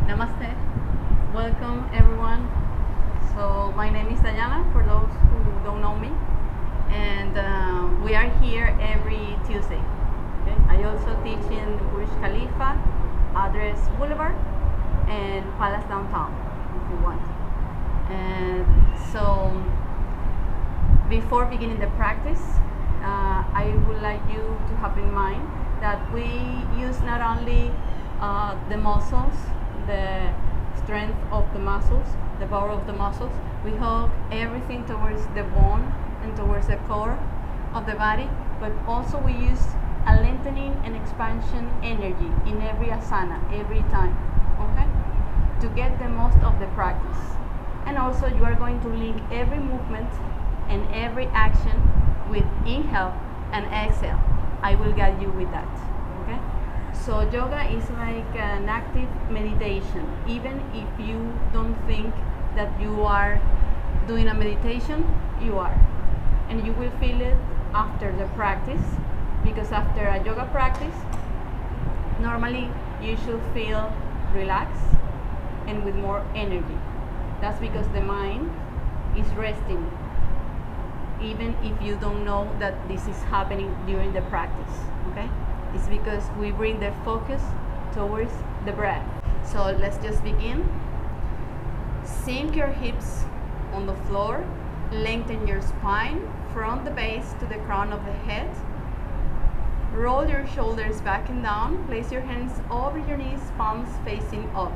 Namaste. Welcome everyone. So my name is Dayana for those who don't know me, and we are here every Tuesday. Okay? I also teach in Burj Khalifa, Address Boulevard, and Palace Downtown if you want. And so before beginning the practice, I would like you to have in mind that we use not only the muscles, the strength of the muscles, the power of the muscles. We hold everything towards the bone and towards the core of the body, but also we use a lengthening and expansion energy in every asana, every time, okay? To get the most of the practice. And also you are going to link every movement and every action with inhale and exhale. I will guide you with that, okay? So yoga is like an active meditation. Even if you don't think that you are doing a meditation, you are. And you will feel it after the practice, because after a yoga practice, normally you should feel relaxed and with more energy. That's because the mind is resting, even if you don't know that this is happening during the practice, okay? It's because we bring the focus towards the breath. So let's just begin. Sink your hips on the floor, lengthen your spine from the base to the crown of the head. Roll your shoulders back and down. Place your hands over your knees, palms facing up.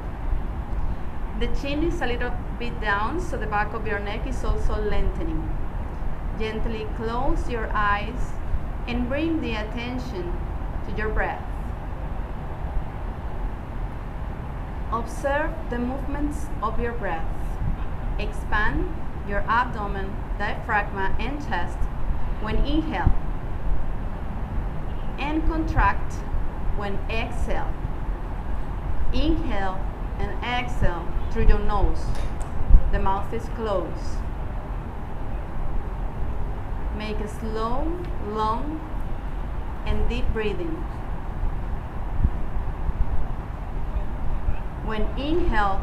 The chin is a little bit down, so the back of your neck is also lengthening. Gently close your eyes and bring the attention to your breath. Observe the movements of your breath. Expand your abdomen, diaphragm, and chest when inhale, and contract when exhale. Inhale and exhale through your nose. The mouth is closed. Make a slow, long, and deep breathing. When inhale,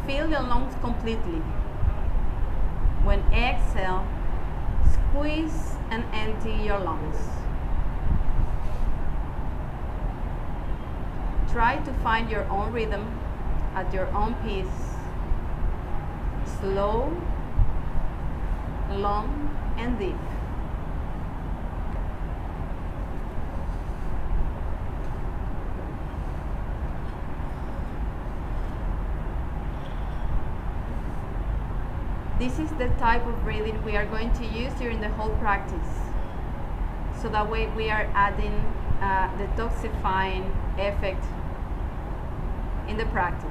fill your lungs completely. When exhale, squeeze and empty your lungs. Try to find your own rhythm at your own pace. Slow, long, and deep. This is the type of breathing we are going to use during the whole practice. So that way we are adding detoxifying effect in the practice.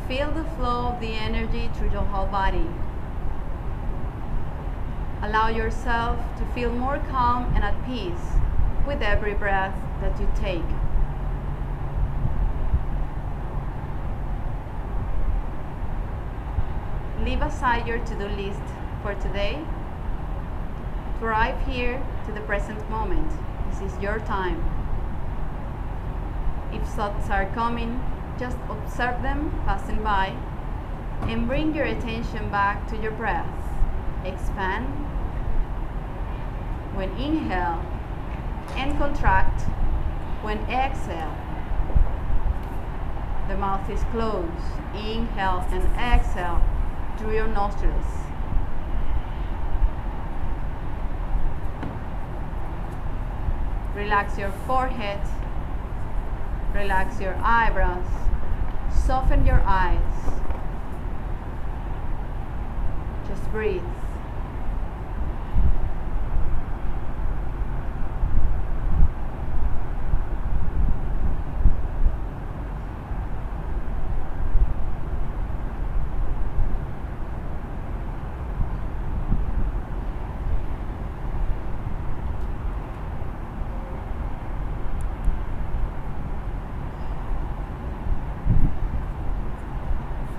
Feel the flow of the energy through your whole body. Allow yourself to feel more calm and at peace with every breath that you take. Leave aside your to-do list for today. To arrive here to the present moment. This is your time. If thoughts are coming, just observe them passing by and bring your attention back to your breath. Expand when inhale and contract when exhale. The mouth is closed. Inhale and exhale through your nostrils. Relax your forehead. Relax your eyebrows. Soften your eyes. Just breathe.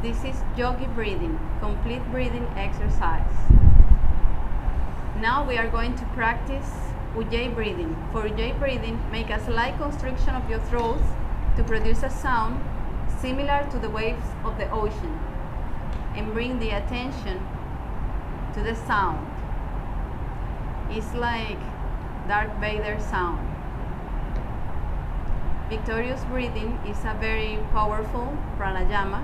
This is Yogi breathing, complete breathing exercise. Now we are going to practice Ujjayi breathing. For Ujjayi breathing, make a slight constriction of your throat to produce a sound similar to the waves of the ocean, and bring the attention to the sound. It's like Darth Vader sound. Victorious breathing is a very powerful pranayama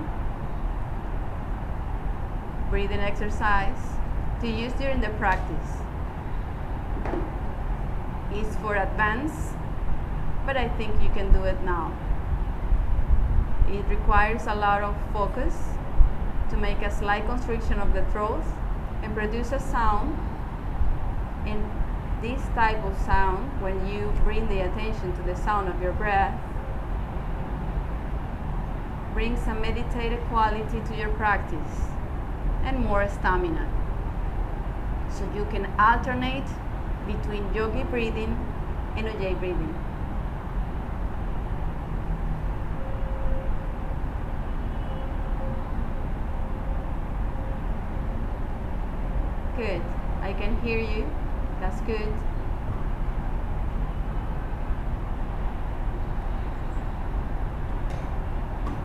breathing exercise to use during the practice. It's for advanced, but I think you can do it now. It requires a lot of focus to make a slight constriction of the throat and produce a sound. And this type of sound, when you bring the attention to the sound of your breath, brings a meditative quality to your practice and more stamina. So you can alternate between Yogi breathing and Ujjayi breathing. Good. I can hear you. That's good.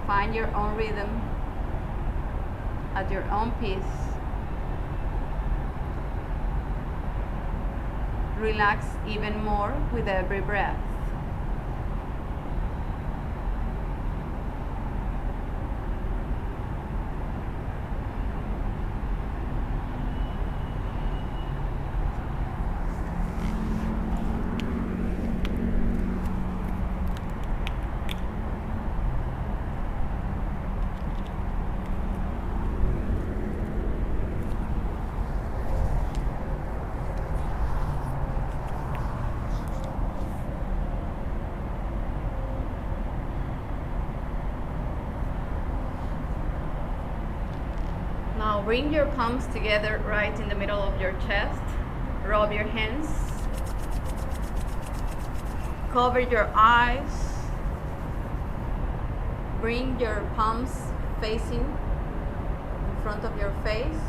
Find your own rhythm at your own pace. Relax even more with every breath. Now bring your palms together right in the middle of your chest. Rub your hands. Cover your eyes. Bring your palms facing in front of your face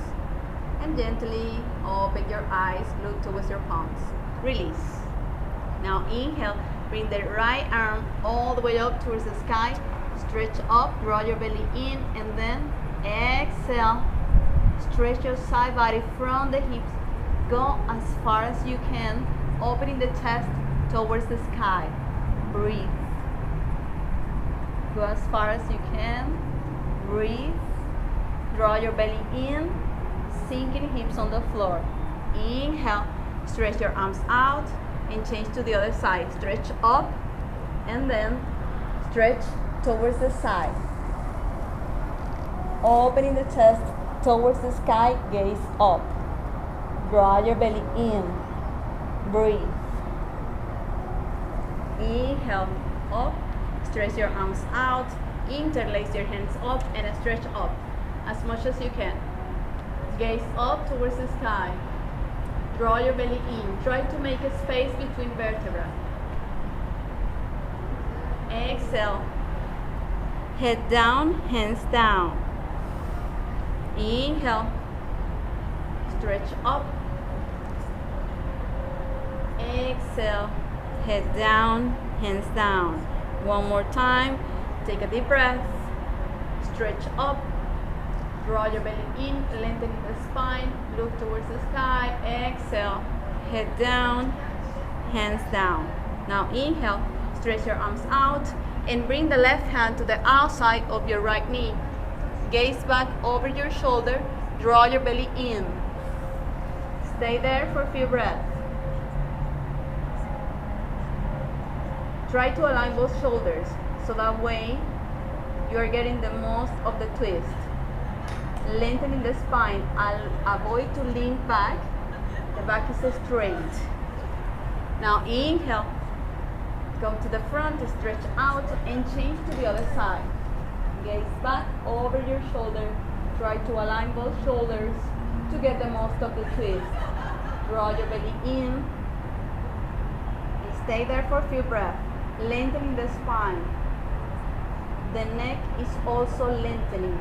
and gently open your eyes. Look towards your palms. Release. Now inhale. Bring the right arm all the way up towards the sky. Stretch up. Draw your belly in and then exhale. Stretch your side body from the hips. Go as far as you can, opening the chest towards the sky. Breathe. Go as far as you can. Breathe. Draw your belly in, sinking hips on the floor. Inhale. Stretch your arms out and change to the other side. Stretch up and then stretch towards the side. Opening the chest towards the sky, gaze up. Draw your belly in. Breathe. Inhale, up. Stretch your arms out. Interlace your hands up and stretch up as much as you can. Gaze up towards the sky. Draw your belly in. Try to make a space between vertebrae. Exhale. Head down, hands down. Inhale, stretch up. Exhale, head down, hands down. One more time, take a deep breath. Stretch up, draw your belly in, lengthen the spine, look towards the sky. Exhale, head down, hands down. Now inhale, stretch your arms out and bring the left hand to the outside of your right knee. Gaze back over your shoulder, draw your belly in. Stay there for a few breaths. Try to align both shoulders so that way you are getting the most of the twist. Lengthening the spine, avoid to lean back. The back is straight. Now inhale, come to the front, stretch out and change to the other side. Gaze back over your shoulder. Try to align both shoulders to get the most of the twist. Draw your belly in. And stay there for a few breaths. Lengthening the spine. The neck is also lengthening.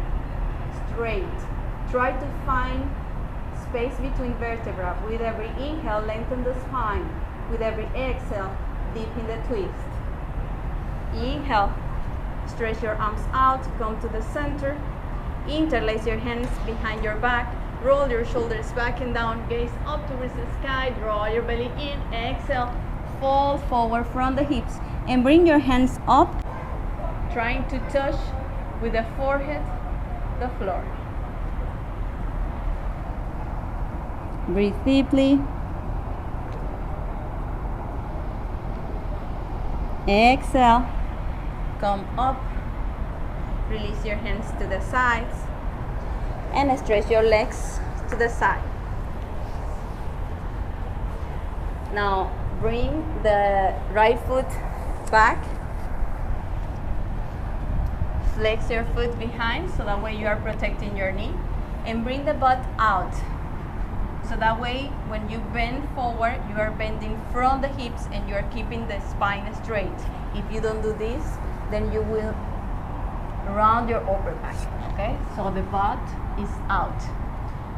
Straight. Try to find space between vertebrae. With every inhale, lengthen the spine. With every exhale, deepen the twist. Inhale, stretch your arms out, come to the center. Interlace your hands behind your back. Roll your shoulders back and down. Gaze up towards the sky. Draw your belly in. Exhale, fold forward from the hips. And bring your hands up, trying to touch with the forehead the floor. Breathe deeply. Exhale. Come up. Release your hands to the sides. And stretch your legs to the side. Now bring the right foot back. Flex your foot behind so that way you are protecting your knee. And bring the butt out. So that way when you bend forward, you are bending from the hips and you are keeping the spine straight. If you don't do this, then you will round your upper back. Okay? So the butt is out.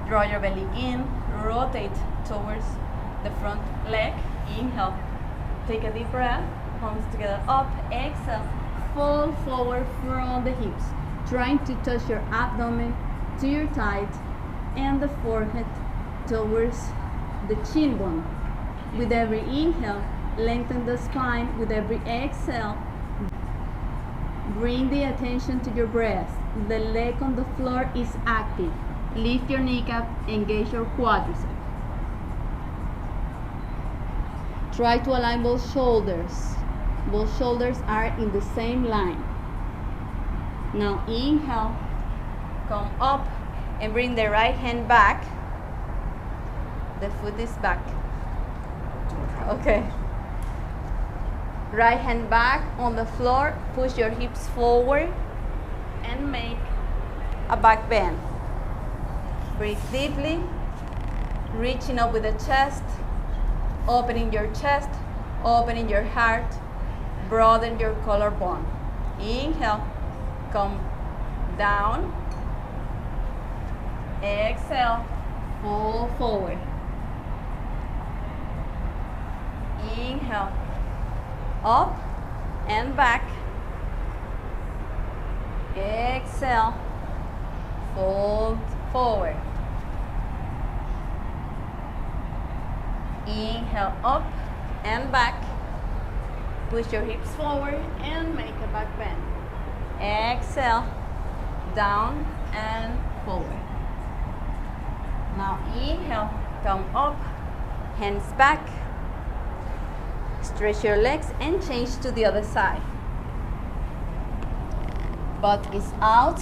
Draw your belly in, rotate towards the front leg. Inhale. Take a deep breath. Palms together up. Exhale. Fold forward from the hips. Trying to touch your abdomen to your thighs and the forehead towards the chin bone. With every inhale, lengthen the spine. With every exhale, bring the attention to your breath. The leg on the floor is active. Lift your kneecap, engage your quadriceps. Try to align both shoulders. Both shoulders are in the same line. Now inhale, come up and bring the right hand back. The foot is back. Okay. Right hand back on the floor. Push your hips forward and make a back bend. Breathe deeply. Reaching up with the chest. Opening your chest. Opening your heart. Broaden your collarbone. Inhale. Come down. Exhale. Fold forward. Inhale. Up and back. Exhale. Fold forward. Inhale, up and back. Push your hips forward and make a back bend. Exhale, down and forward. Now inhale, come up, hands back. Stretch your legs and change to the other side. Butt is out.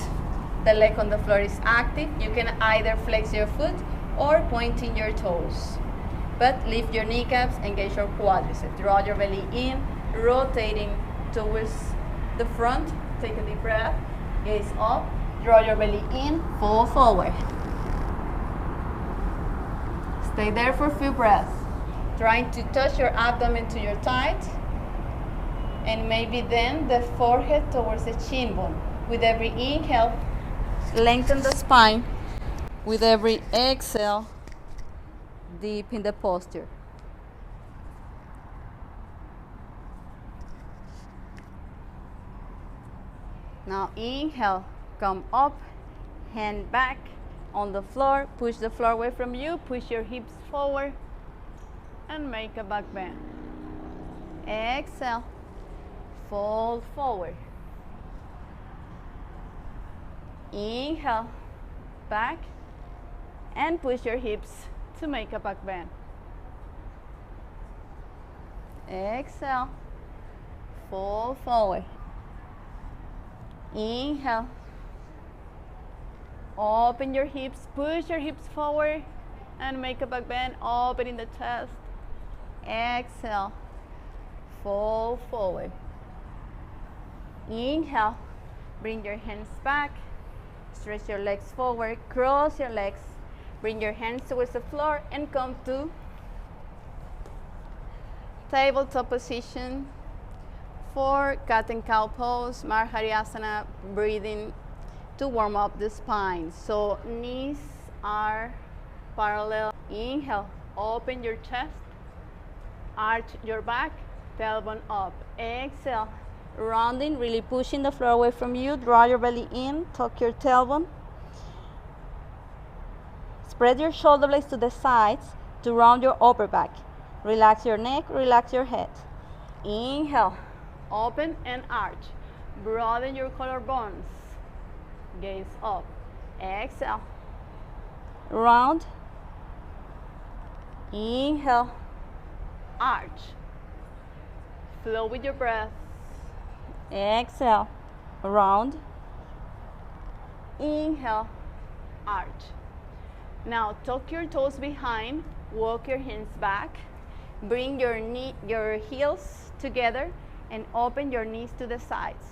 The leg on the floor is active. You can either flex your foot or pointing your toes. But lift your kneecaps, engage your quadriceps. Draw your belly in, rotating towards the front. Take a deep breath. Gaze up. Draw your belly in, fold forward. Stay there for a few breaths. Trying to touch your abdomen to your thighs. And maybe then the forehead towards the chin bone. With every inhale, lengthen the spine. With every exhale, deepen the posture. Now inhale, come up, hand back on the floor, push the floor away from you, push your hips forward and make a back bend. Exhale, fold forward. Inhale, back and push your hips to make a back bend. Exhale, fold forward. Inhale, open your hips, push your hips forward and make a back bend, opening the chest. Exhale, fold forward. Inhale, bring your hands back, stretch your legs forward, cross your legs, bring your hands towards the floor and come to tabletop position for cat and cow pose, Malasana, breathing to warm up the spine. So knees are parallel. Inhale, open your chest, arch your back, tailbone up. Exhale, rounding, really pushing the floor away from you. Draw your belly in, tuck your tailbone. Spread your shoulder blades to the sides to round your upper back. Relax your neck, relax your head. Inhale, open and arch. Broaden your collarbones. Gaze up. Exhale. Round. Inhale. Arch. Flow with your breath. Exhale. Round. Inhale. Arch. Now tuck your toes behind. Walk your hands back. Bring your heels together and open your knees to the sides.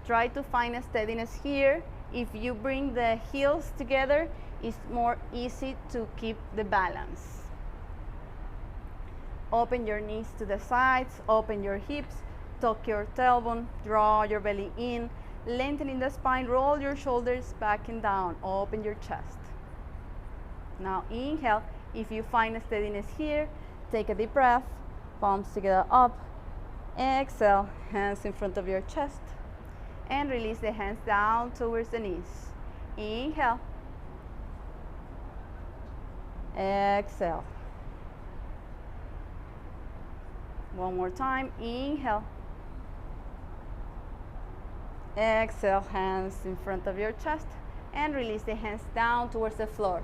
Try to find a steadiness here. If you bring the heels together, it's more easy to keep the balance. Open your knees to the sides, open your hips, tuck your tailbone, draw your belly in, lengthening the spine, roll your shoulders back and down, open your chest. Now inhale. If you find a steadiness here, take a deep breath, palms together up. Exhale, hands in front of your chest. And release the hands down towards the knees. Inhale. Exhale. One more time. Inhale. Exhale, hands in front of your chest. And release the hands down towards the floor.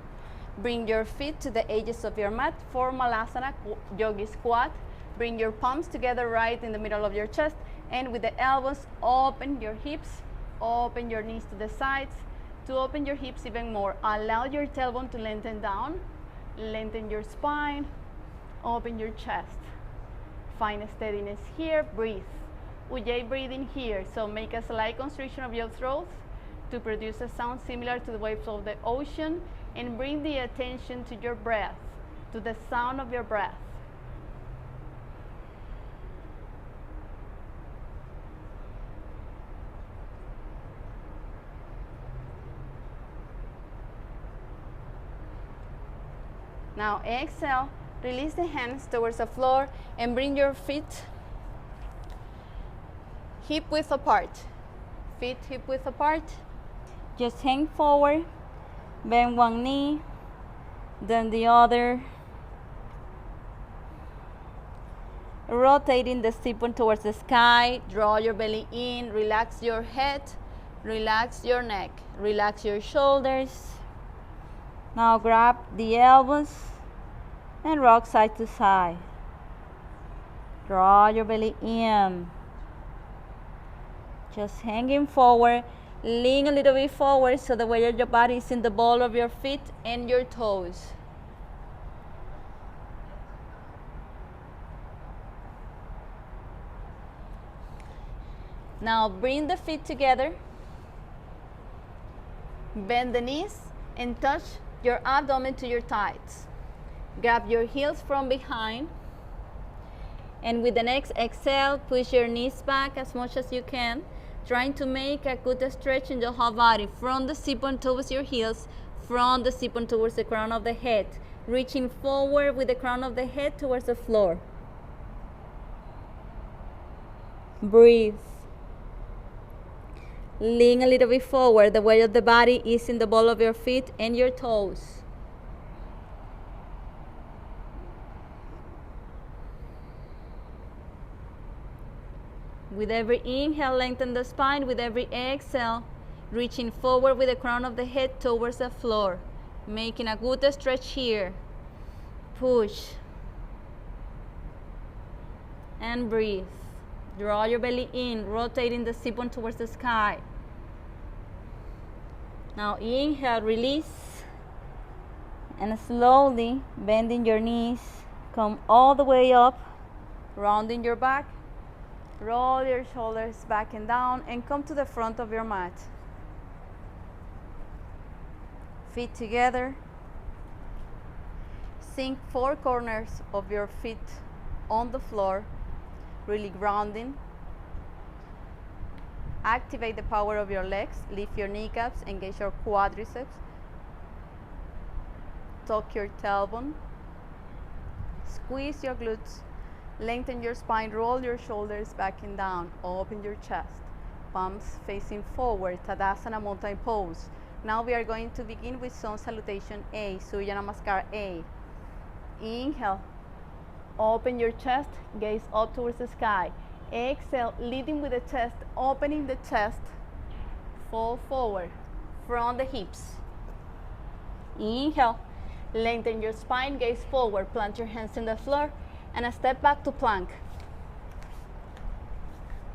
Bring your feet to the edges of your mat for Malasana, Yogi squat. Bring your palms together right in the middle of your chest, and with the elbows, open your hips, open your knees to the sides. To open your hips even more, allow your tailbone to lengthen down, lengthen your spine, open your chest. Find a steadiness here, breathe. Ujjayi breathing here, so make a slight constriction of your throat to produce a sound similar to the waves of the ocean, and bring the attention to your breath, to the sound of your breath. Now exhale, release the hands towards the floor and bring your feet hip width apart. Feet hip width apart. Just hang forward, bend one knee, then the other. Rotating the sit-bone towards the sky, draw your belly in, relax your head, relax your neck, relax your shoulders. Now grab the elbows and rock side to side. Draw your belly in. Just hanging forward, lean a little bit forward so the weight of your body is in the ball of your feet and your toes. Now bring the feet together, bend the knees and touch your abdomen to your thighs. Grab your heels from behind, and with the next exhale, push your knees back as much as you can, trying to make a good stretch in your whole body, from the sit-bone towards your heels, from the sit-bone towards the crown of the head, reaching forward with the crown of the head towards the floor. Breathe. Lean a little bit forward. The weight of the body is in the ball of your feet and your toes. With every inhale, lengthen the spine. With every exhale, reaching forward with the crown of the head towards the floor. Making a good stretch here. Push. And breathe. Draw your belly in, rotating the sit-bone towards the sky. Now inhale, release, and slowly bending your knees, come all the way up, rounding your back, roll your shoulders back and down, and come to the front of your mat. Feet together. Sink four corners of your feet on the floor, really grounding. Activate the power of your legs. Lift your kneecaps, engage your quadriceps. tuck your tailbone, squeeze your glutes, lengthen your spine, roll your shoulders back and down, open your chest, palms facing forward, Tadasana mountain pose. Now we are going to begin with sun salutation A, Surya Namaskar A. Inhale, open your chest, gaze up towards the sky. Exhale, leading with the chest, opening the chest, fall forward, from the hips. Inhale, lengthen your spine, gaze forward, plant your hands in the floor, and a step back to plank.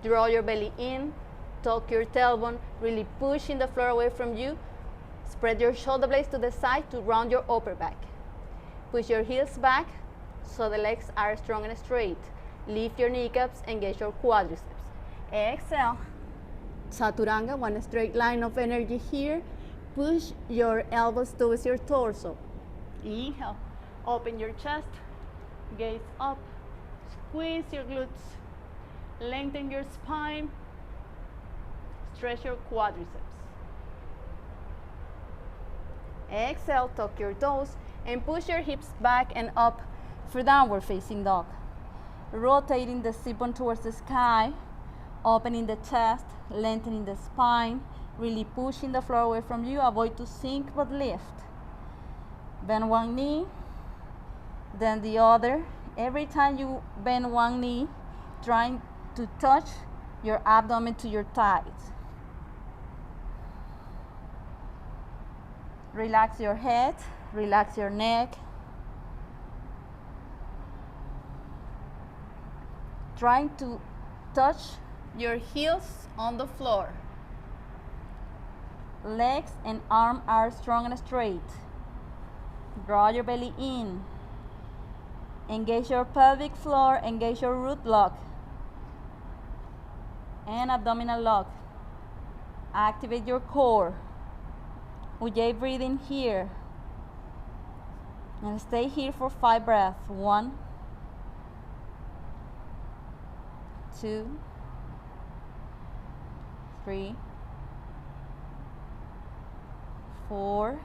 Draw your belly in, tuck your tailbone, really pushing the floor away from you. Spread your shoulder blades to the side to round your upper back. Push your heels back so the legs are strong and straight. Lift your kneecaps, engage your quadriceps. Exhale, Chaturanga, one straight line of energy here. Push your elbows towards your torso. Inhale, open your chest, gaze up, squeeze your glutes, lengthen your spine, stretch your quadriceps. Exhale, tuck your toes and push your hips back and up for downward facing dog. Rotating the sit bone towards the sky, opening the chest, lengthening the spine, really pushing the floor away from you. Avoid to sink but lift. Bend one knee, then the other. Every time you bend one knee, trying to touch your abdomen to your thighs. Relax your head, relax your neck. Trying to touch your heels on the floor. Legs and arms are strong and straight. Draw your belly in. Engage your pelvic floor, engage your root block. And abdominal lock. Activate your core. Ujjayi breathing here. And stay here for 5 breaths. 1, 2, 3, 4,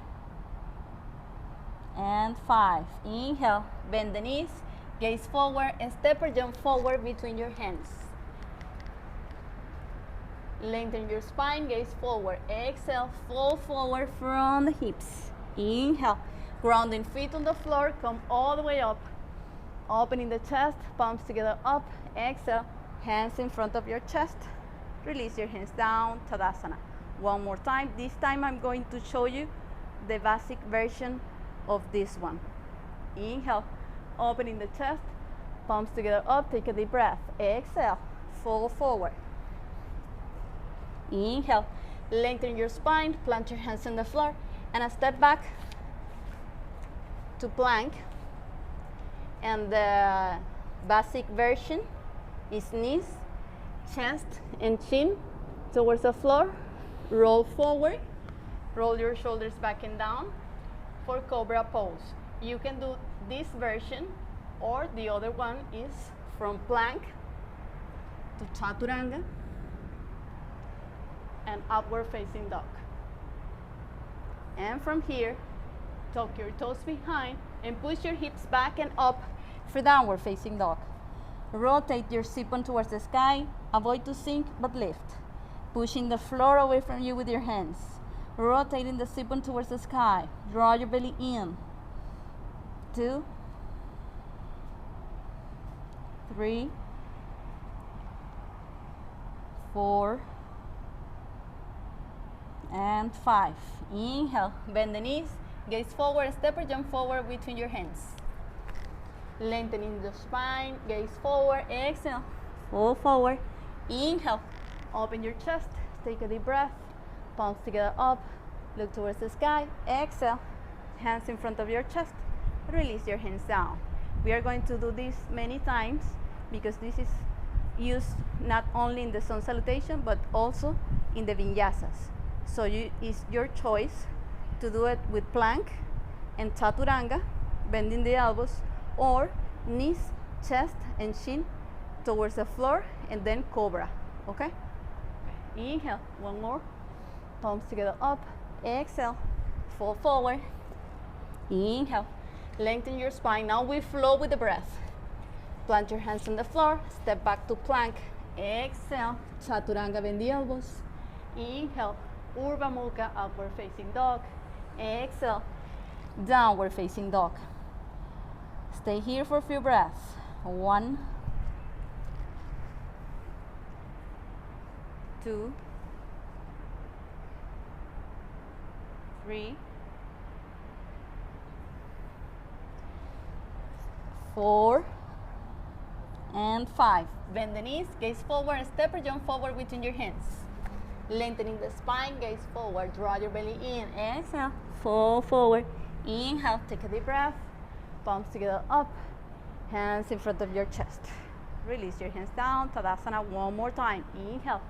and 5. Inhale, bend the knees, gaze forward, and step or jump forward between your hands. Lengthen your spine, gaze forward. Exhale, fall forward from the hips. Inhale, grounding feet on the floor, come all the way up. Opening the chest, palms together up. Exhale, hands in front of your chest. Release your hands down, Tadasana. One more time. This time I'm going to show you the basic version of this one. Inhale, opening the chest, palms together up, take a deep breath. Exhale, fall forward. Inhale, lengthen your spine, plant your hands on the floor, and a step back to plank. And the basic version is knees, chest, and chin towards the floor. Roll forward, roll your shoulders back and down for cobra pose. You can do this version, or the other one is from plank to chaturanga and upward facing dog. And from here, tuck your toes behind and push your hips back and up for downward facing dog. Rotate your sit bone towards the sky. Avoid to sink but lift. Pushing the floor away from you with your hands. Rotating the sit bone towards the sky. Draw your belly in. 2, 3, 4, and 5. Inhale, bend the knees, gaze forward, step or jump forward between your hands. Lengthening the spine, gaze forward, exhale, fall forward. Inhale, open your chest, take a deep breath, palms together up, look towards the sky. Exhale, hands in front of your chest, release your hands down. We are going to do this many times because this is used not only in the sun salutation but also in the vinyasas. So it's your choice to do it with plank and chaturanga, bending the elbows, or knees, chest, and chin towards the floor, and then cobra. Okay? Inhale, one more. Palms together up. Exhale, fall forward. Inhale, lengthen your spine. Now we flow with the breath. Plant your hands on the floor, step back to plank. Exhale, Chaturanga, bend the elbows. Inhale, Urdhva Mukha, upward facing dog. Exhale, downward facing dog. Stay here for a few breaths. 1, 2, 3, 4, and 5. Bend the knees, gaze forward, step or jump forward between your hands. Lengthening the spine, gaze forward, draw your belly in. Exhale, fall forward. Inhale, take a deep breath. Palms together up, hands in front of your chest. Release your hands down, Tadasana one more time. Inhale,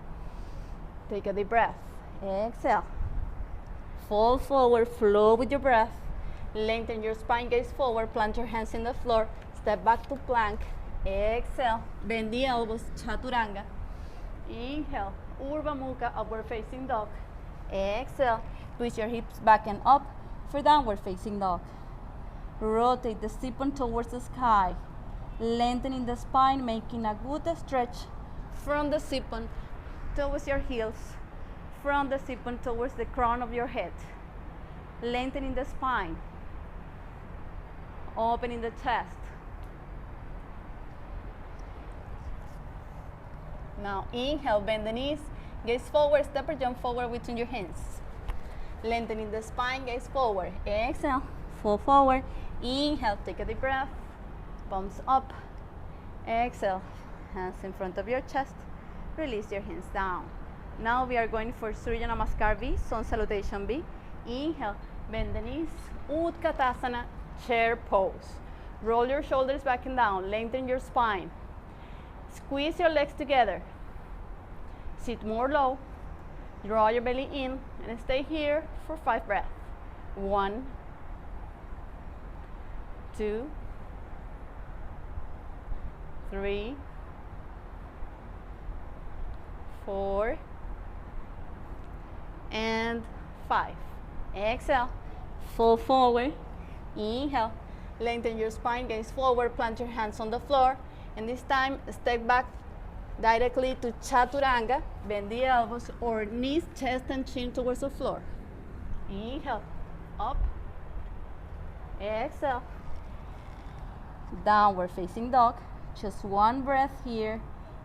take a deep breath. Exhale, fall forward, flow with your breath. Lengthen your spine, gaze forward, plant your hands in the floor. Step back to plank. Exhale, bend the elbows, Chaturanga. Inhale, Urdhva Mukha, upward facing dog. Exhale, twist your hips back and up for downward facing dog. Rotate the sit-bone towards the sky, lengthening the spine, making a good stretch from the sit-bone towards your heels, from the sit-bone towards the crown of your head, lengthening the spine, opening the chest. Now inhale, bend the knees, gaze forward, step or jump forward between your hands. Lengthening the spine, gaze forward. Exhale, fall forward. Inhale, take a deep breath, palms up. Exhale, hands in front of your chest. Release your hands down. Now we are going for Surya Namaskar V, Sun Salutation V. Inhale, bend the knees, Utkatasana, chair pose. Roll your shoulders back and down, lengthen your spine. Squeeze your legs together. Sit more low. Draw your belly in and stay here for 5 breaths. 1, 2, 3, 4, and 5. Exhale, fall forward. Inhale, lengthen your spine, gaze forward, plant your hands on the floor, and this time step back directly to Chaturanga. Bend the elbows or knees, chest and chin towards the floor. Inhale, up. Exhale, downward facing dog. Just one breath here.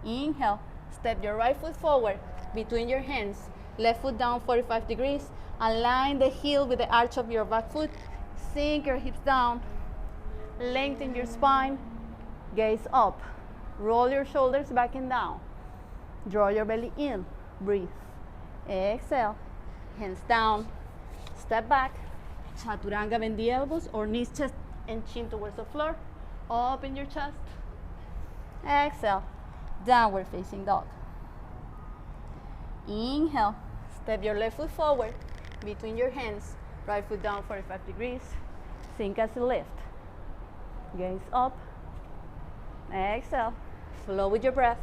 Inhale, step your right foot forward between your hands, left foot down 45 degrees. Align the heel with the arch of your back foot. Sink your hips down. Lengthen your spine. Gaze up. Roll your shoulders back and down. Draw your belly in. Breathe. Exhale. Hands down. Step back. Chaturanga, bend the elbows or knees, chest and chin towards the floor. Open your chest. Exhale. Downward facing dog. Inhale. Step your left foot forward between your hands. Right foot down 45 degrees. Sink as you lift. Gaze up. Exhale. Flow with your breath.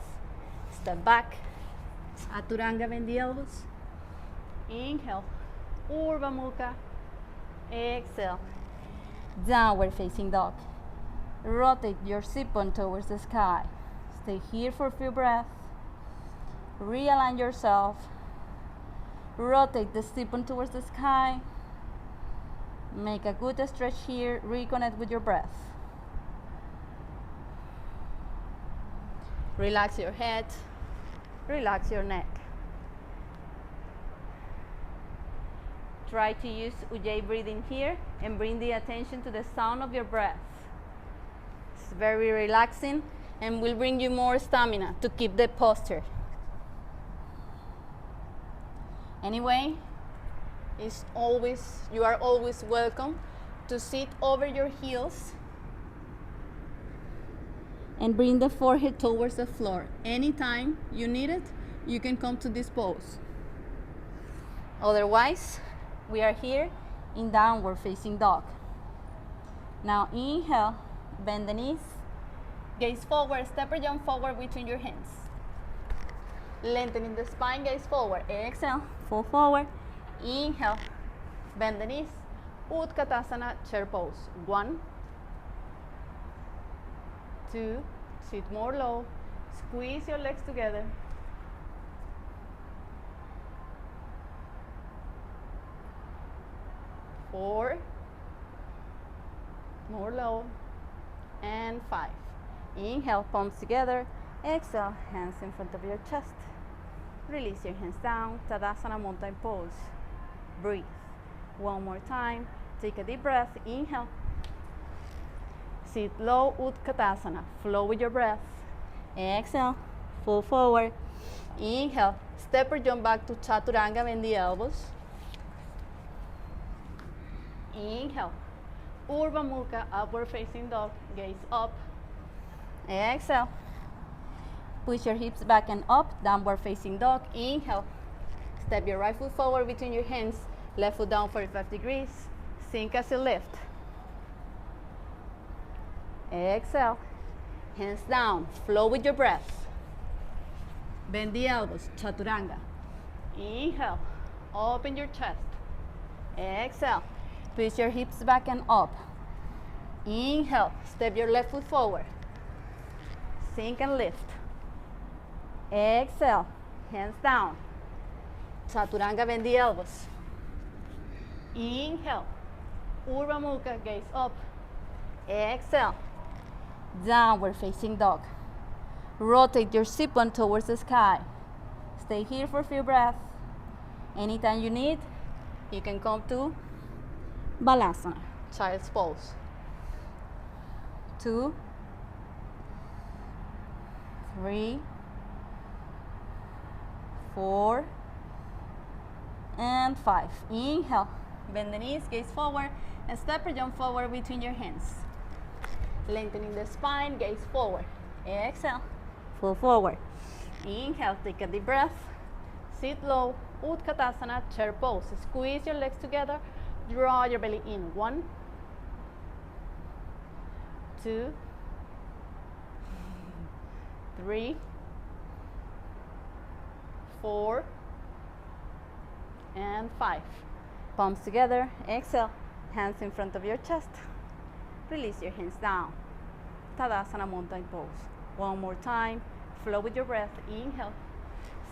Step back. Chaturanga, bend the elbows. Inhale. Urdhva Mukha. Exhale. Downward facing dog. Rotate your sit-bone towards the sky. Stay here for a few breaths. Realign yourself. Rotate the sit-bone towards the sky. Make a good stretch here. Reconnect with your breath. Relax your head. Relax your neck. Try to use Ujjayi breathing here and bring the attention to the sound of your breath. It's very relaxing and will bring you more stamina to keep the posture. Anyway, you are always welcome to sit over your heels and bring the forehead towards the floor. Anytime you need it, you can come to this pose. Otherwise, we are here in downward facing dog. Now inhale, bend the knees, gaze forward, step or jump forward between your hands. Lengthening the spine, gaze forward. Exhale, fall forward. Inhale, bend the knees, Utkatasana, chair pose. 1, 2, sit more low, squeeze your legs together. 4, more low, and 5. Inhale, palms together. Exhale, hands in front of your chest. Release your hands down, Tadasana, mountain pose. Breathe. One more time. Take a deep breath. Inhale. Sit low, Utkatasana. Flow with your breath. Exhale. Fall forward. Inhale. Step or jump back to Chaturanga. Bend the elbows. Inhale. Urdhva Mukha, upward facing dog. Gaze up. Exhale. Push your hips back and up. Downward facing dog. Inhale. Step your right foot forward between your hands. Left foot down 45 degrees. Sink as you lift. Exhale. Hands down. Flow with your breath. Bend the elbows. Chaturanga. Inhale. Open your chest. Exhale. Push your hips back and up. Inhale. Step your left foot forward. Sink and lift. Exhale. Hands down. Chaturanga, bend the elbows. Inhale. Urdhva Mukha, gaze up. Exhale. Downward facing dog. Rotate your sit bone towards the sky. Stay here for a few breaths. Anytime you need, you can come to Valasana, child's pose. 2, 3, 4, and 5. Inhale. Bend the knees, gaze forward, and step or jump forward between your hands. Lengthening the spine, gaze forward. Exhale. Fall forward. Inhale. Take a deep breath. Sit low. Utkatasana, chair pose. Squeeze your legs together. Draw your belly in. 1, 2, 3, 4, and 5. Palms together. Exhale. Hands in front of your chest. Release your hands down. Tadasana, mountain pose. One more time. Flow with your breath. Inhale.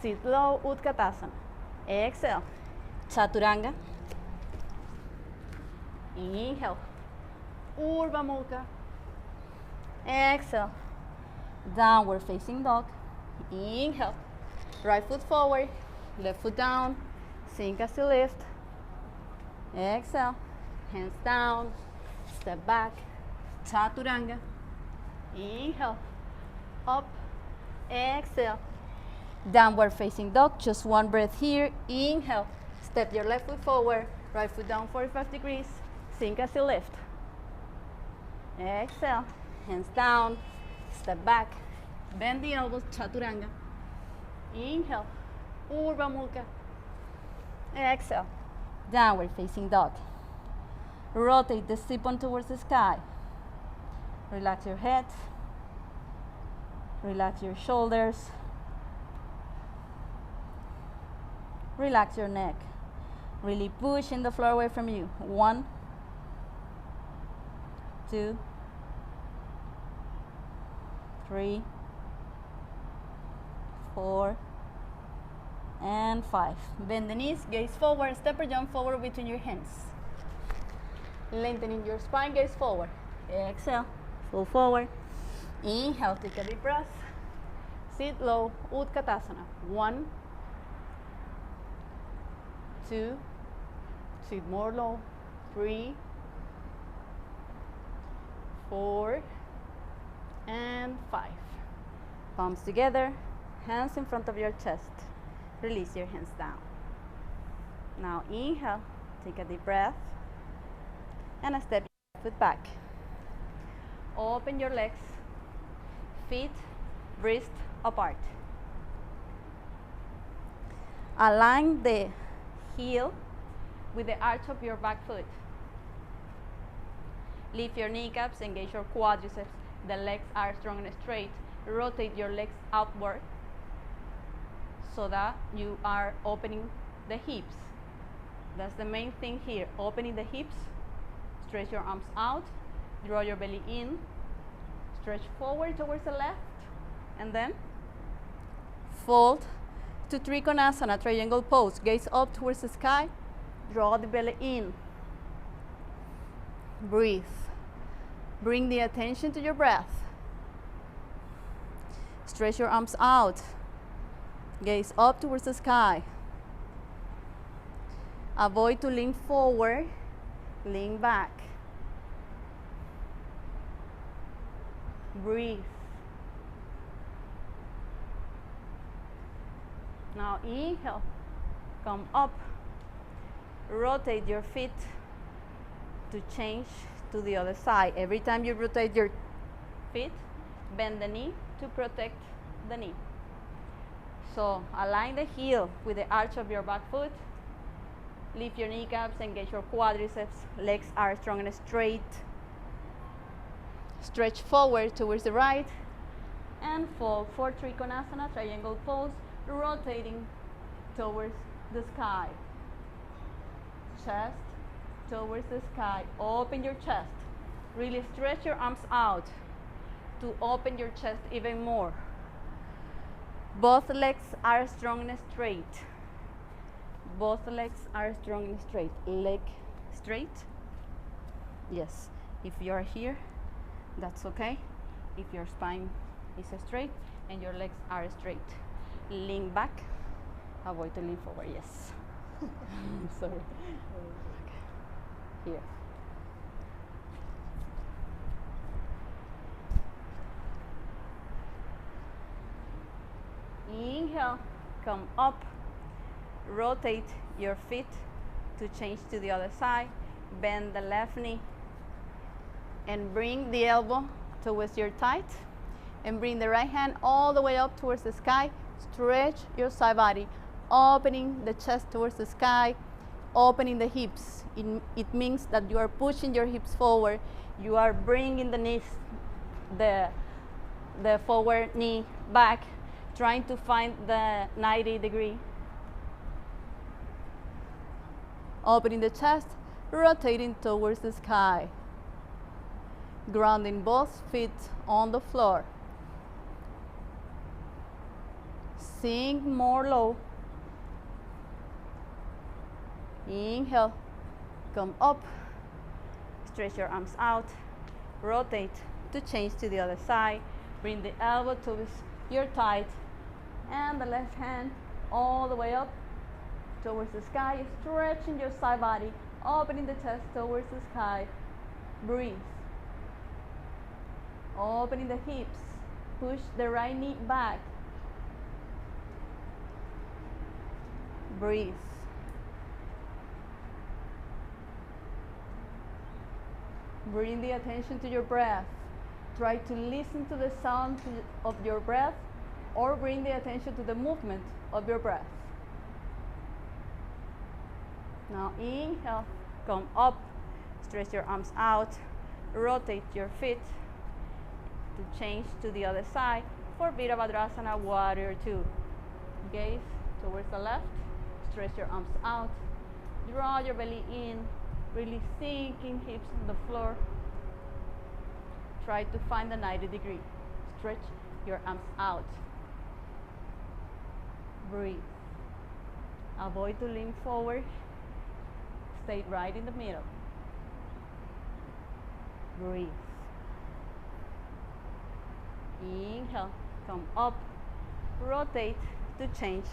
Sit low, Utkatasana. Exhale. Chaturanga. Inhale. Urdhva Mukha. Exhale. Downward facing dog. Inhale. Right foot forward. Left foot down. Sink as you lift. Exhale. Hands down. Step back. Chaturanga. Inhale. Up. Exhale. Downward facing dog. Just one breath here. Inhale. Step your left foot forward. Right foot down 45 degrees. Sink as you lift. Exhale. Hands down. Step back. Bend the elbows. Chaturanga. Inhale. Urdhva Mukha. Exhale. Downward facing dog. Rotate the sit bone towards the sky. Relax your head. Relax your shoulders. Relax your neck. Really pushing the floor away from you. 1, 2, 3, 4, and 5. Bend the knees, gaze forward, step or jump forward between your hands. Lengthening your spine, gaze forward. Exhale, fall forward. Inhale, take a deep breath. Sit low, Utkatasana. 1, 2, sit more low. 3, 4, and 5. Palms together, hands in front of your chest. Release your hands down. Now inhale, take a deep breath, and a step your foot back. Open your legs, feet, wrist apart. Align the heel with the arch of your back foot. Lift your kneecaps, engage your quadriceps. The legs are strong and straight. Rotate your legs outward so that you are opening the hips. That's the main thing here, opening the hips Stretch your arms out, draw your belly in, stretch forward towards the left, and then fold to Trikonasana, triangle pose. Gaze up towards the sky, draw the belly in. Breathe. Bring the attention to your breath. Stretch your arms out. Gaze up towards the sky. Avoid to lean forward, lean back. Breathe. Now inhale, come up. Rotate your feet to change to the other side. Every time you rotate your feet, bend the knee to protect the knee. So align the heel with the arch of your back foot. Lift your kneecaps, engage your quadriceps. Legs are strong and straight. Stretch forward towards the right and fold for Trikonasana, triangle pose, rotating towards the sky. Chest towards the sky. Open your chest. Really stretch your arms out to open your chest even more. Both legs are strong and straight. Both legs are strong and straight. Leg straight. Yes. If you are here, that's okay. If your spine is straight and your legs are straight. Lean back. Avoid to lean forward. Yes. Sorry. Okay. Here. Inhale, come up, rotate your feet to change to the other side, bend the left knee and bring the elbow towards your thigh and bring the right hand all the way up towards the sky. Stretch your side body, opening the chest towards the sky, opening the hips. It means that you are pushing your hips forward, you are bringing the knees, the forward knee back, trying to find the 90-degree. Opening the chest, rotating towards the sky. Grounding both feet on the floor. Sink more low. Inhale, come up, stretch your arms out, rotate to change to the other side. Bring the elbow towards your thigh and the left hand all the way up towards the sky, stretching your side body, opening the chest towards the sky. Breathe. Opening the hips, push the right knee back. Breathe. Bring the attention to your breath. Try to listen to the sound of your breath or bring the attention to the movement of your breath. Now inhale, come up, stretch your arms out, rotate your feet to change to the other side for Virabhadrasana, warrior two. Gaze towards the left, stretch your arms out, draw your belly in, really sinking hips on the floor. Try to find the 90-degree. Stretch your arms out. Breathe. Avoid to lean forward. Stay right in the middle. Breathe. Inhale, come up, rotate to change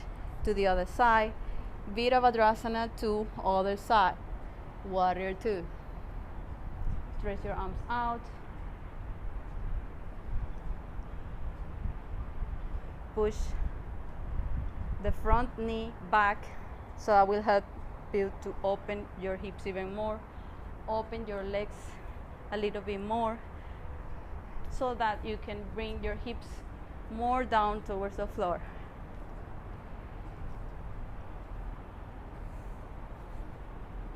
to the other side. Virabhadrasana to other side. Warrior two. Stretch your arms out. Push the front knee back, so that will help you to open your hips even more. Open your legs a little bit more so that you can bring your hips more down towards the floor.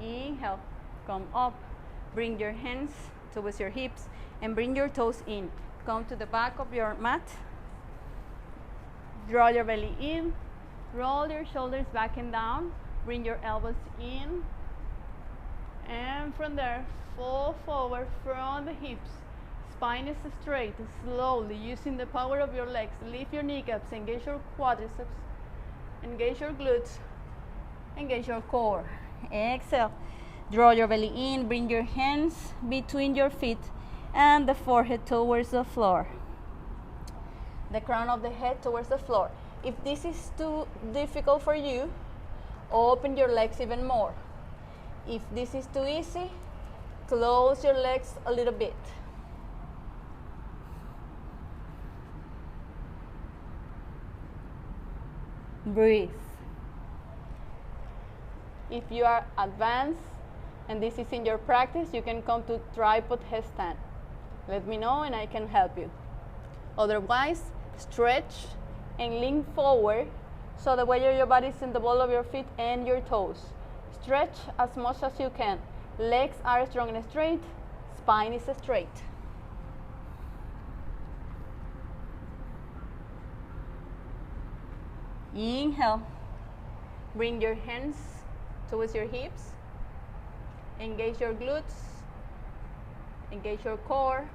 Inhale, come up, bring your hands towards your hips and bring your toes in. Come to the back of your mat. Draw your belly in, roll your shoulders back and down, bring your elbows in, And from there, fall forward from the hips. Spine is straight, slowly, using the power of your legs. Lift your kneecaps, engage your quadriceps, engage your glutes, engage your core. Exhale. Draw your belly in, bring your hands between your feet and the forehead towards the floor. The crown of the head towards the floor. If this is too difficult for you, open your legs even more. If this is too easy, close your legs a little bit. Breathe. If you are advanced and this is in your practice, you can come to tripod headstand. Let me know and I can help you. Otherwise, stretch and lean forward so the weight of your body is in the ball of your feet and your toes. Stretch as much as you can. Legs are strong and straight, spine is straight. Inhale. Bring your hands towards your hips. Engage your glutes. Engage your core.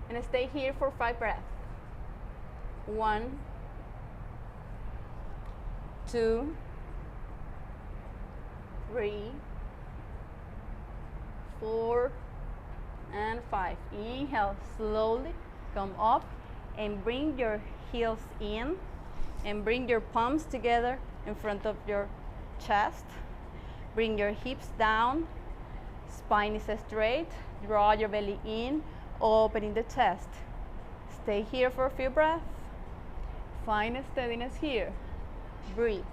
And stay here for 5 breaths. 1, 2, 3, 4, and 5. Inhale, slowly come up and bring your heels in and bring your palms together in front of your chest. Bring your hips down, spine is straight, draw your belly in, opening the chest. Stay here for a few breaths. Find steadiness here. Breathe.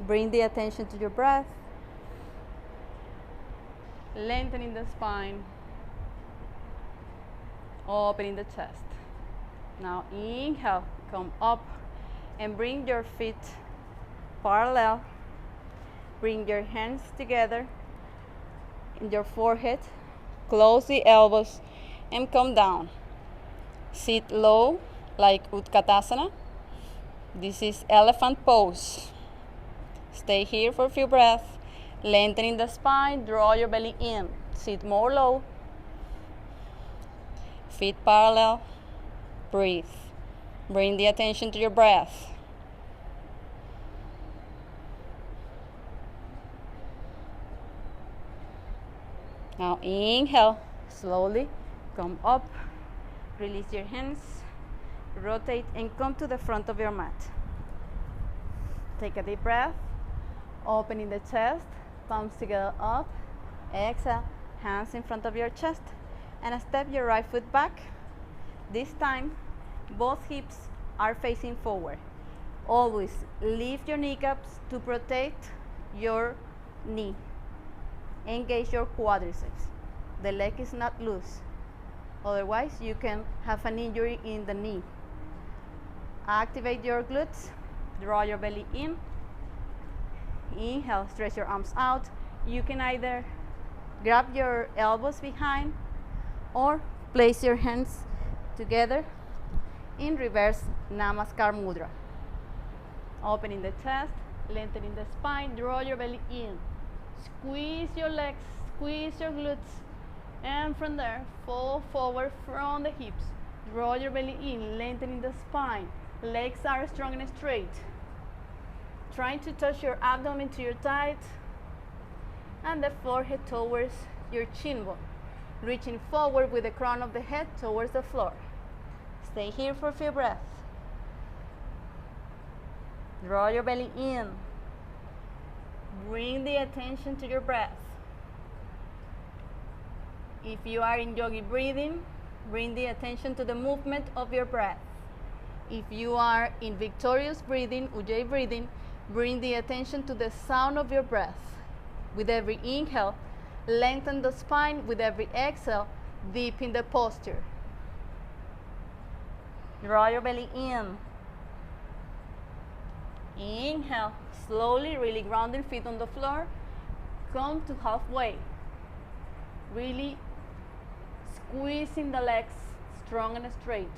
Bring the attention to your breath. Lengthening the spine. Opening the chest. Now inhale, come up and bring your feet parallel. Bring your hands together in your forehead. Close the elbows and come down. Sit low like Katasana. This is elephant pose. Stay here for a few breaths. Lengthening the spine, draw your belly in. Sit more low. Feet parallel. Breathe. Bring the attention to your breath. Now inhale, slowly come up, release your hands, rotate and come to the front of your mat. Take a deep breath, opening the chest, palms together up, exhale, hands in front of your chest, and step your right foot back. This time, both hips are facing forward. Always lift your kneecaps to protect your knee. Engage your quadriceps. The leg is not loose. Otherwise, you can have an injury in the knee. Activate your glutes. Draw your belly in. Inhale, stretch your arms out. You can either grab your elbows behind or place your hands together in reverse Namaskar Mudra. Opening the chest, lengthening the spine, draw your belly in. Squeeze your legs, squeeze your glutes, and from there, fall forward from the hips. Draw your belly in, lengthening the spine. Legs are strong and straight. Trying to touch your abdomen to your thighs and the forehead towards your chin bone. Reaching forward with the crown of the head towards the floor. Stay here for a few breaths. Draw your belly in. Bring the attention to your breath. If you are in yogi breathing, bring the attention to the movement of your breath. If you are in victorious breathing, ujjayi breathing, bring the attention to the sound of your breath. With every inhale, lengthen the spine. With every exhale, deepen the posture. Draw your belly in. Inhale, slowly, really grounding feet on the floor. Come to halfway. Really squeezing the legs strong and straight.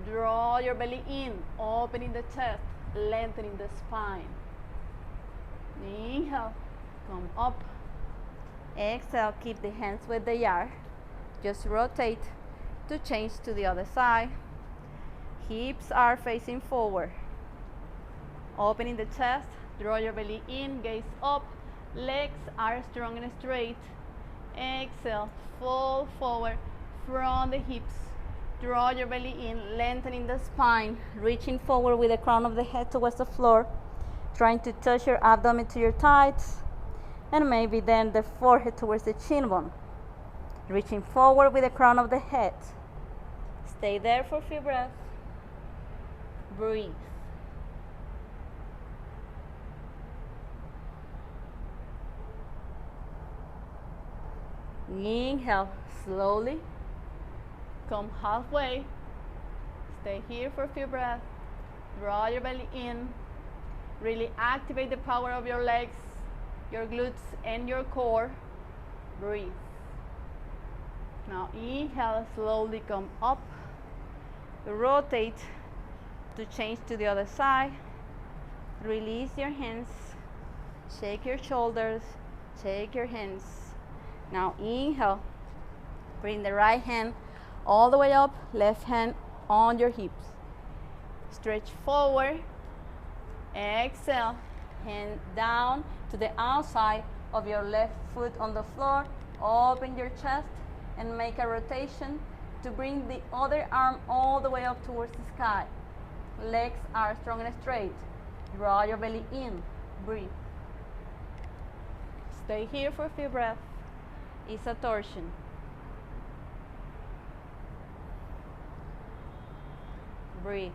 Draw your belly in, opening the chest. lengthening the spine. Inhale, come up. Exhale, keep the hands where they are. Just rotate to change to the other side. Hips are facing forward. Opening the chest, draw your belly in, gaze up. Legs are strong and straight. Exhale, fall forward from the hips. Draw your belly in, lengthening the spine, reaching forward with the crown of the head towards the floor, trying to touch your abdomen to your thighs, and maybe then the forehead towards the chin bone. Reaching forward with the crown of the head. Stay there for a few breaths. Breathe. Inhale slowly. Come halfway. Stay here for a few breaths. Draw your belly in. Really activate the power of your legs, your glutes, and your core. Breathe. Now inhale, slowly come up. Rotate to change to the other side. Release your hands. Shake your shoulders. Shake your hands. Now inhale. Bring the right hand all the way up, left hand on your hips. Stretch forward. Exhale. Hand down to the outside of your left foot on the floor. Open your chest and make a rotation to bring the other arm all the way up towards the sky. Legs are strong and straight. Draw your belly in. Breathe. Stay here for a few breaths. It's a torsion. Breathe.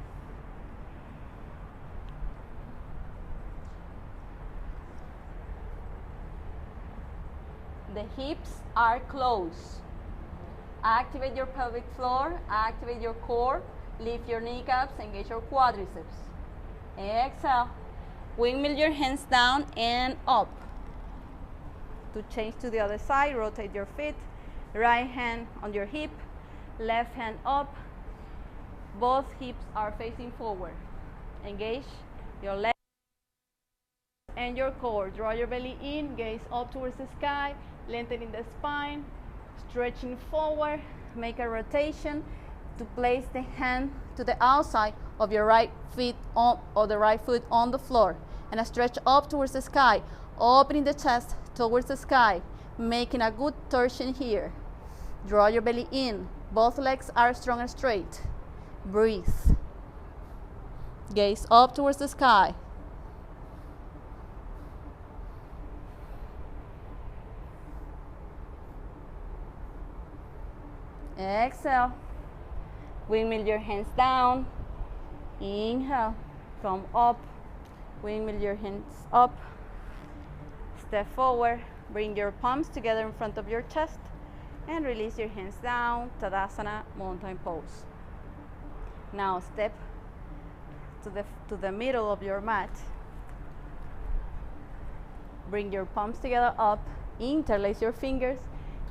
The hips are closed. Activate your pelvic floor, activate your core, lift your kneecaps, engage your quadriceps. Exhale. Windmill your hands down and up. To change to the other side, rotate your feet. Right hand on your hip, left hand up. Both hips are facing forward. Engage your legs and your core. Draw your belly in, gaze up towards the sky, lengthening the spine, stretching forward. Make a rotation to place the hand to the outside of your right feet on, or the right foot on the floor, and a stretch up towards the sky, opening the chest towards the sky, making a good torsion here. Draw your belly in. Both legs are strong and straight. Breathe. Gaze up towards the sky. Exhale. Windmill your hands down. Inhale. Come up. Windmill your hands up. Step forward. Bring your palms together in front of your chest and release your hands down. Tadasana, mountain pose. Now step to the middle of your mat. Bring your palms together up. Interlace your fingers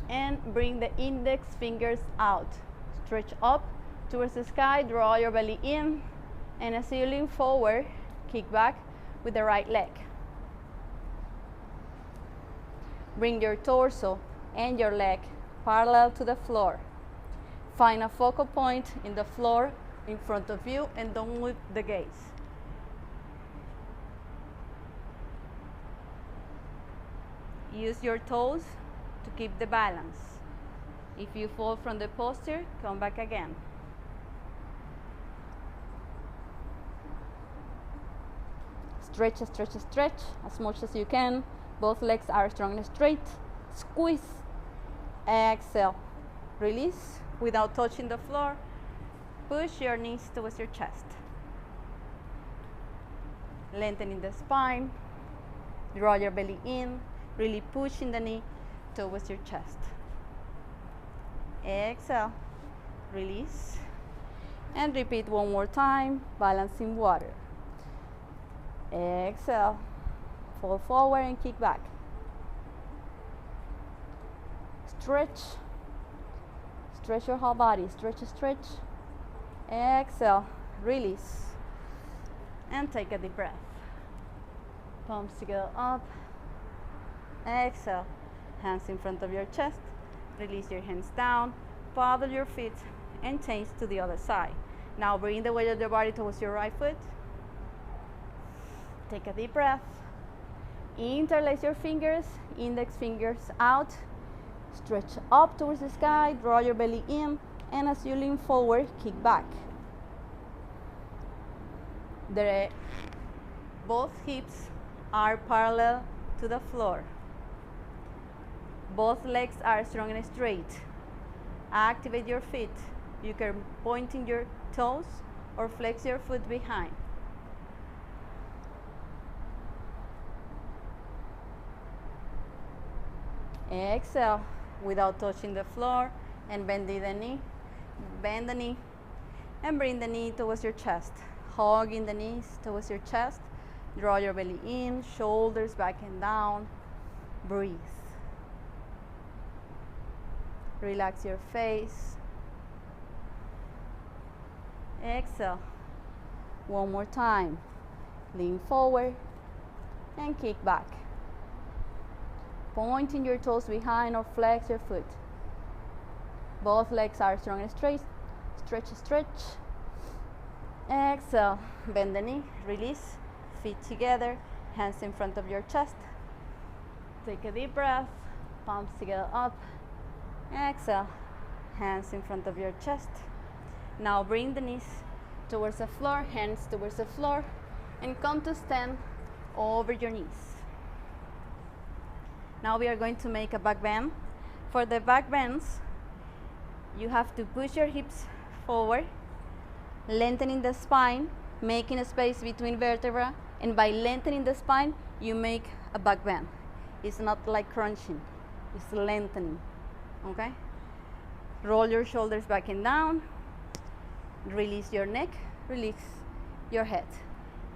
and bring the index fingers out. Stretch up towards the sky. Draw your belly in, and as you lean forward, kick back with the right leg. Bring your torso and your leg parallel to the floor. Find a focal point in the floor in front of you and don't move the gaze. Use your toes to keep the balance. If you fall from the posture, come back again. Stretch, stretch, stretch as much as you can. Both legs are strong and straight. Squeeze. Exhale. Release without touching the floor. Push your knees towards your chest. Lengthening the spine. Draw your belly in. Really pushing the knee towards your chest. Exhale. Release. And repeat one more time, balancing water. Exhale. Fall forward and kick back. Stretch. Stretch your whole body. Stretch, stretch. Exhale. Release. And take a deep breath. Palms together up. Exhale. Hands in front of your chest. Release your hands down. Paddle your feet and change to the other side. Now bring the weight of your body towards your right foot. Take a deep breath. Interlace your fingers, index fingers out. Stretch up towards the sky, draw your belly in, and as you lean forward, kick back. Both hips are parallel to the floor. Both legs are strong and straight. Activate your feet. You can point in your toes or flex your foot behind. Exhale without touching the floor and bending the knee. Bend the knee and bring the knee towards your chest. Hugging the knees towards your chest. Draw your belly in, shoulders back and down. Breathe. Relax your face. Exhale. One more time. Lean forward and kick back. Pointing your toes behind or flex your foot. Both legs are strong and straight. Stretch, stretch. Exhale. Bend the knee. Release. Feet together. Hands in front of your chest. Take a deep breath. Palms together up. Exhale. Hands in front of your chest. Now bring the knees towards the floor. Hands towards the floor. And come to stand over your knees. Now we are going to make a back bend. For the back bends, you have to push your hips forward, lengthening the spine, making a space between vertebrae, and by lengthening the spine, you make a back bend. It's not like crunching, it's lengthening, okay? Roll your shoulders back and down, release your neck, release your head.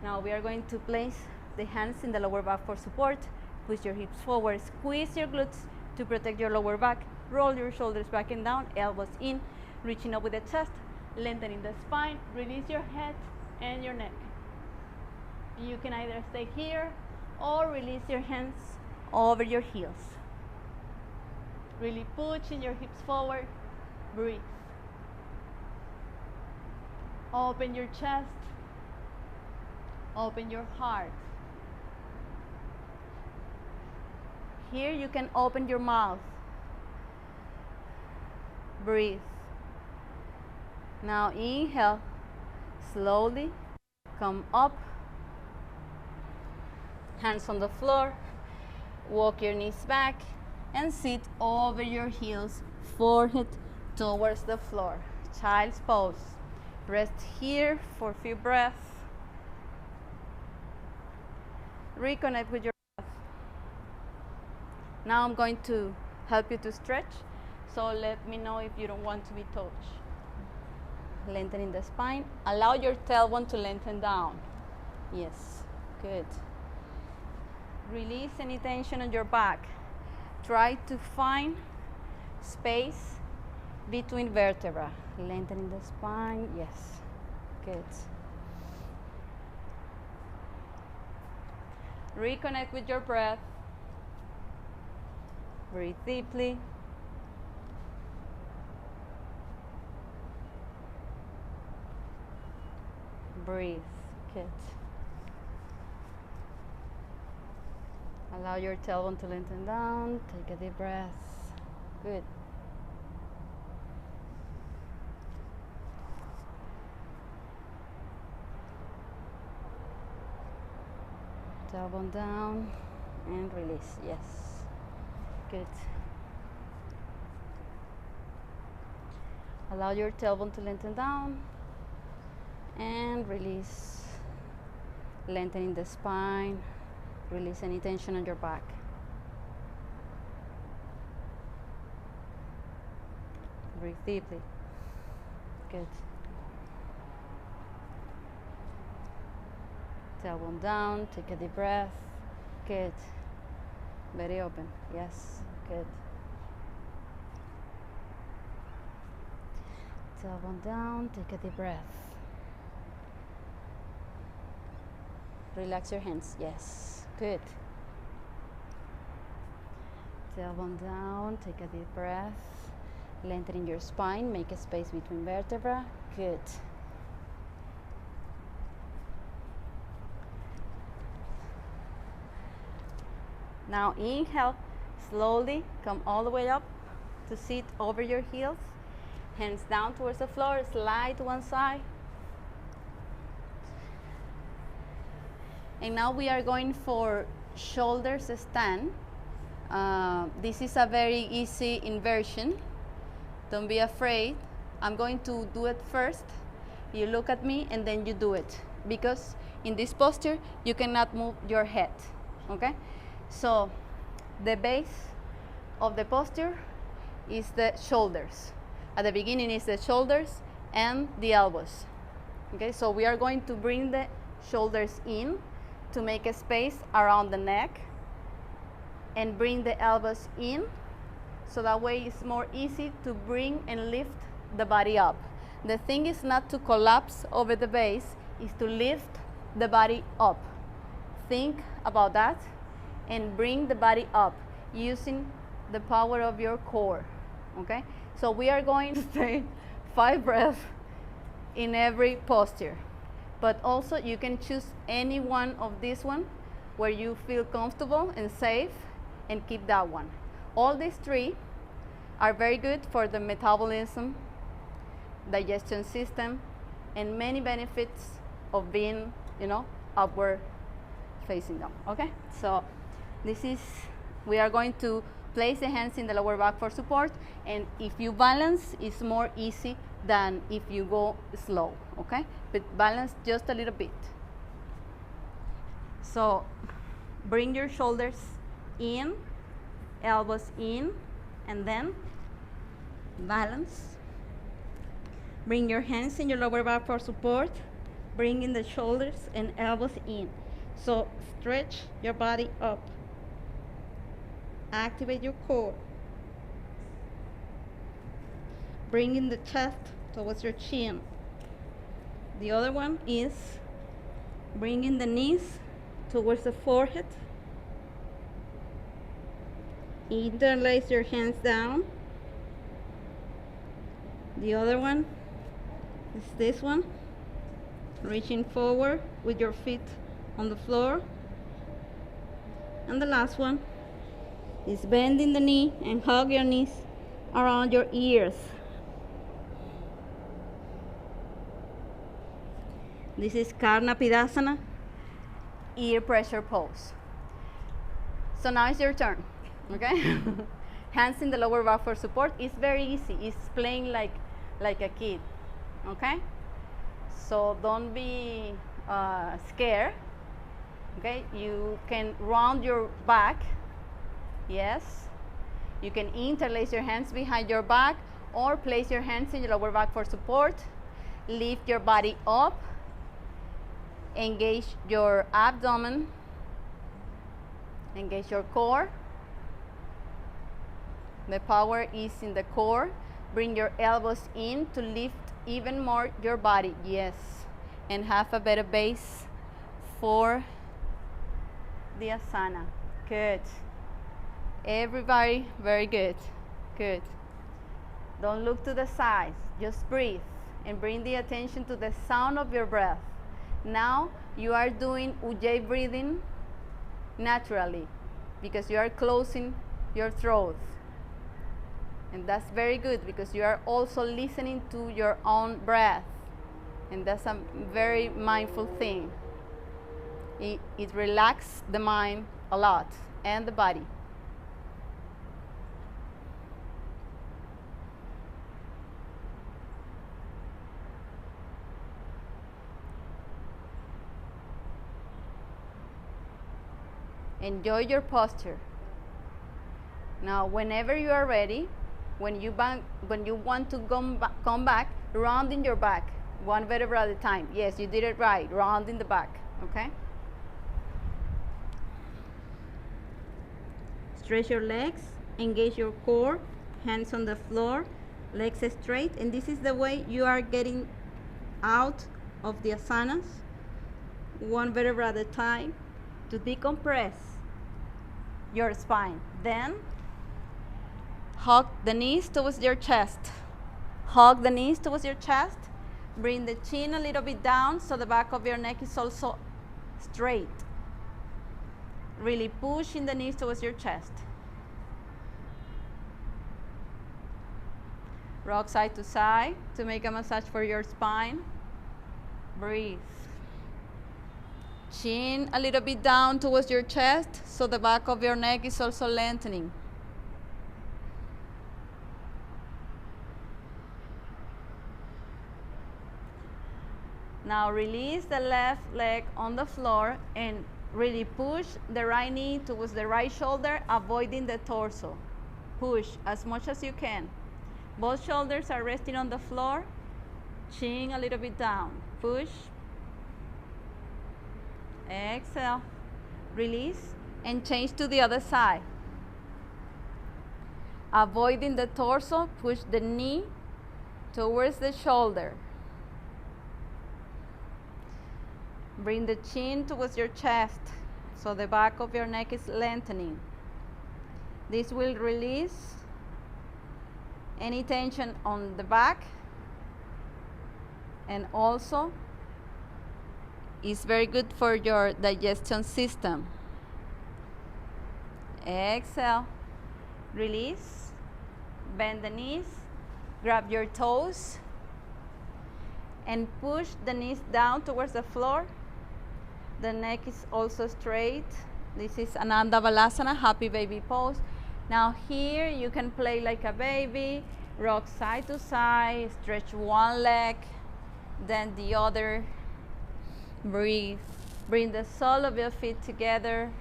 Now we are going to place the hands in the lower back for support. Push your hips forward, squeeze your glutes to protect your lower back. Roll your shoulders back and down, elbows in, reaching up with the chest, lengthening the spine. Release your head and your neck. You can either stay here or release your hands over your heels. Really pushing your hips forward. Breathe. Open your chest. Open your heart. Here you can open your mouth. Breathe. Now inhale. Slowly come up. Hands on the floor. Walk your knees back and sit over your heels, forehead towards the floor. Child's pose. Rest here for a few breaths. Reconnect with your breath. Now I'm going to help you to stretch, so let me know if you don't want to be touched. Lengthening the spine. Allow your tailbone to lengthen down. Yes, good. Release any tension on your back. Try to find space between vertebrae. Lengthening the spine. Yes, good. Reconnect with your breath. Breathe deeply. Breathe. Good. Allow your tailbone to lengthen down. Take a deep breath. Good. Tailbone down and release. Yes. Good. Allow your tailbone to lengthen down and release. Lengthening the spine. Release any tension on your back. Breathe deeply. Good. Tailbone down, take a deep breath. Good. Very open. Yes, good. Tailbone down, take a deep breath. Relax your hands. Yes. Good. Tailbone down. Take a deep breath. Lengthening your spine. Make a space between vertebrae. Good. Now inhale. Slowly come all the way up to sit over your heels. Hands down towards the floor. Slide to one side. And now we are going for shoulders stand. This is a very easy inversion. Don't be afraid. I'm going to do it first. You look at me and then you do it. Because in this posture, you cannot move your head. Okay? So the base of the posture is the shoulders. At the beginning is the shoulders and the elbows. Okay? So we are going to bring the shoulders in to make a space around the neck and bring the elbows in, so that way it's more easy to bring and lift the body up. The thing is not to collapse over the base, is to lift the body up. Think about that and bring the body up using the power of your core. Okay? So we are going to take 5 breaths in every posture. But also you can choose any one of these one where you feel comfortable and safe and keep that one. All these 3 are very good for the metabolism, digestion system, and many benefits of being, upward facing down. Okay? So this is, we are going to place the hands in the lower back for support, and if you balance, it's more easy than if you go slow, okay? But balance just a little bit. So bring your shoulders in, elbows in, and then balance. Bring your hands in your lower back for support, bringing the shoulders and elbows in. So stretch your body up. Activate your core. Bringing the chest towards your chin. The other one is bringing the knees towards the forehead. Interlace your hands down. The other one is this one. Reaching forward with your feet on the floor. And the last one is bending the knee and hug your knees around your ears. This is Katasana, ear pressure pose. So now it's your turn, okay? Hands in the lower back for support. It's very easy. It's playing like a kid, okay? So don't be scared, okay? You can round your back, yes. You can interlace your hands behind your back or place your hands in your lower back for support. Lift your body up. Engage your abdomen. Engage your core. The power is in the core. Bring your elbows in to lift even more your body. Yes. And have a better base for the asana. Good. Everybody, very good. Good. Don't look to the sides. Just breathe and bring the attention to the sound of your breath. Now you are doing ujjayi breathing naturally because you are closing your throat. And that's very good because you are also listening to your own breath. And that's a very mindful thing. It relaxes the mind a lot and the body. Enjoy your posture. Now, whenever you are ready, when you want to come back, rounding your back, one vertebra at a time. Yes, you did it right, rounding the back, okay? Stretch your legs, engage your core, hands on the floor, legs straight, and this is the way you are getting out of the asanas. one vertebra at a time to decompress your spine. Then hug the knees towards your chest. Hug the knees towards your chest. Bring the chin a little bit down so the back of your neck is also straight. Really pushing the knees towards your chest. Rock side to side to make a massage for your spine. Breathe. Chin a little bit down towards your chest so the back of your neck is also lengthening. Now release the left leg on the floor and really push the right knee towards the right shoulder, avoiding the torso. Push as much as you can. Both shoulders are resting on the floor. Chin a little bit down. Push. Exhale. Release and change to the other side. Avoiding the torso, push the knee towards the shoulder. Bring the chin towards your chest so the back of your neck is lengthening. This will release any tension on the back, and also is very good for your digestion system. Exhale. Release. Bend the knees. Grab your toes and push the knees down towards the floor. The neck is also straight. This is Ananda Valasana, happy baby pose. Now here you can play like a baby, rock side to side, stretch one leg, then the other. Breathe. Bring the sole of your feet together.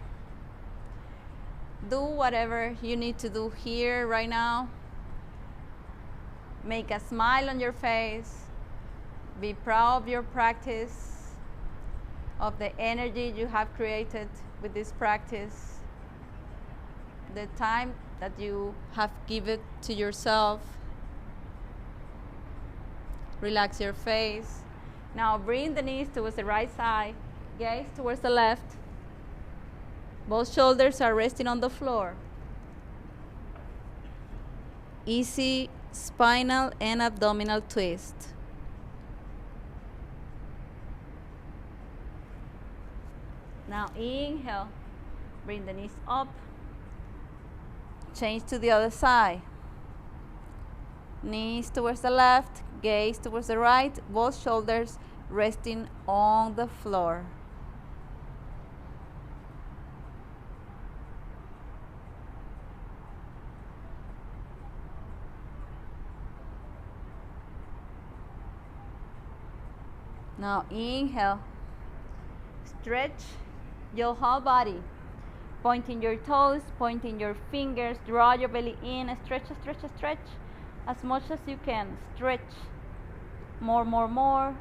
Do whatever you need to do here right now. Make a smile on your face. Be proud of your practice, of the energy you have created with this practice, the time that you have given to yourself. Relax your face. Now bring the knees towards the right side, gaze towards the left. Both shoulders are resting on the floor. Easy spinal and abdominal twist. Now inhale, bring the knees up, change to the other side. Knees towards the left, gaze towards the right, both shoulders resting on the floor. Now inhale, stretch your whole body, pointing your toes, pointing your fingers, draw your belly in, stretch, stretch, stretch as much as you can. Stretch more,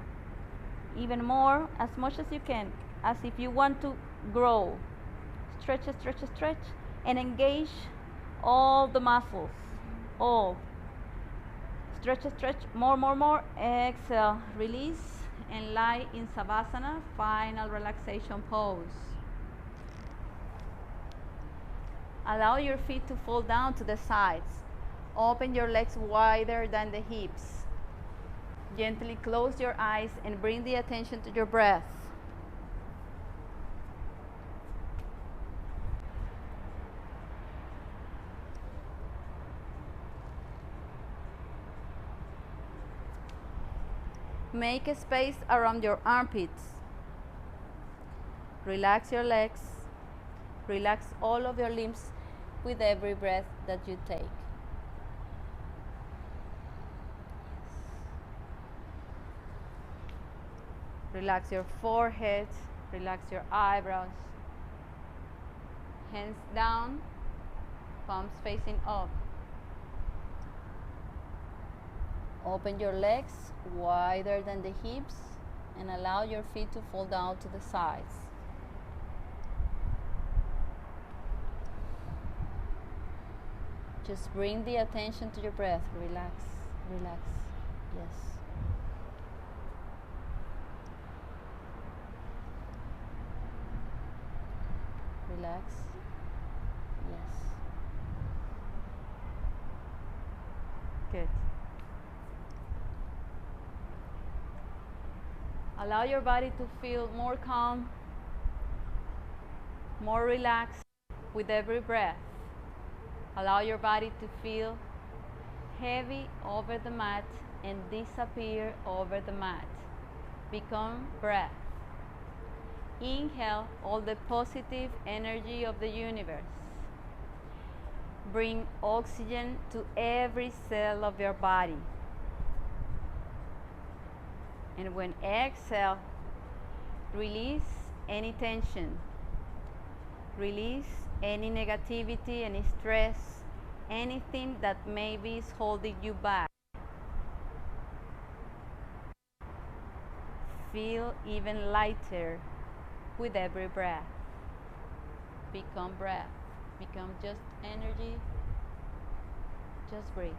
even more, as much as you can, as if you want to grow. Stretch, stretch, stretch, and engage all the muscles, all. Stretch, stretch, more. Exhale, release, and lie in Savasana, final relaxation pose. Allow your feet to fall down to the sides. Open your legs wider than the hips. Gently close your eyes and bring the attention to your breath. Make a space around your armpits. Relax your legs. Relax all of your limbs with every breath that you take. Relax your forehead. Relax your eyebrows. Hands down, palms facing up. Open your legs wider than the hips and allow your feet to fall down to the sides. Just bring the attention to your breath. Relax, relax. Yes. Relax. Yes. Good. Allow your body to feel more calm, more relaxed with every breath. Allow your body to feel heavy over the mat and disappear over the mat. Become breath. Inhale all the positive energy of the universe. Bring oxygen to every cell of your body. And when exhale, release any tension. Release any negativity, any stress, anything that maybe is holding you back. Feel even lighter with every breath. Become breath. Become just energy. Just breathe.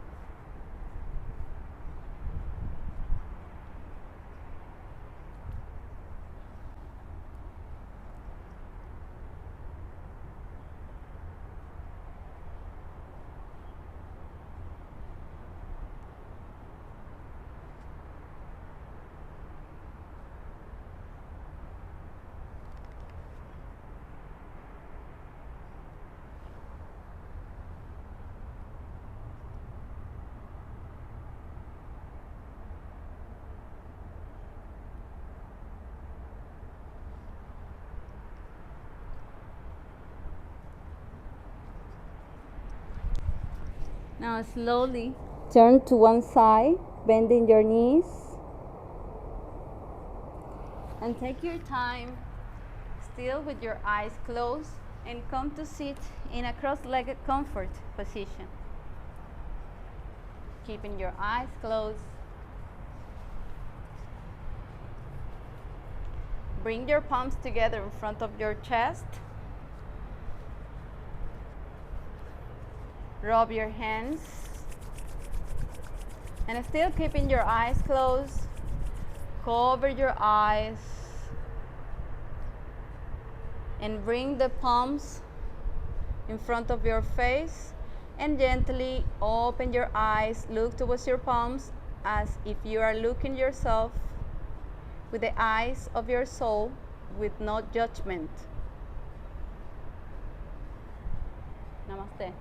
Now slowly turn to one side, bending your knees. And take your time, still with your eyes closed, and come to sit in a cross-legged comfort position. Keeping your eyes closed. Bring your palms together in front of your chest. Rub your hands. And still keeping your eyes closed, cover your eyes. And bring the palms in front of your face. And gently open your eyes. Look towards your palms as if you are looking yourself with the eyes of your soul, with no judgment. Namaste.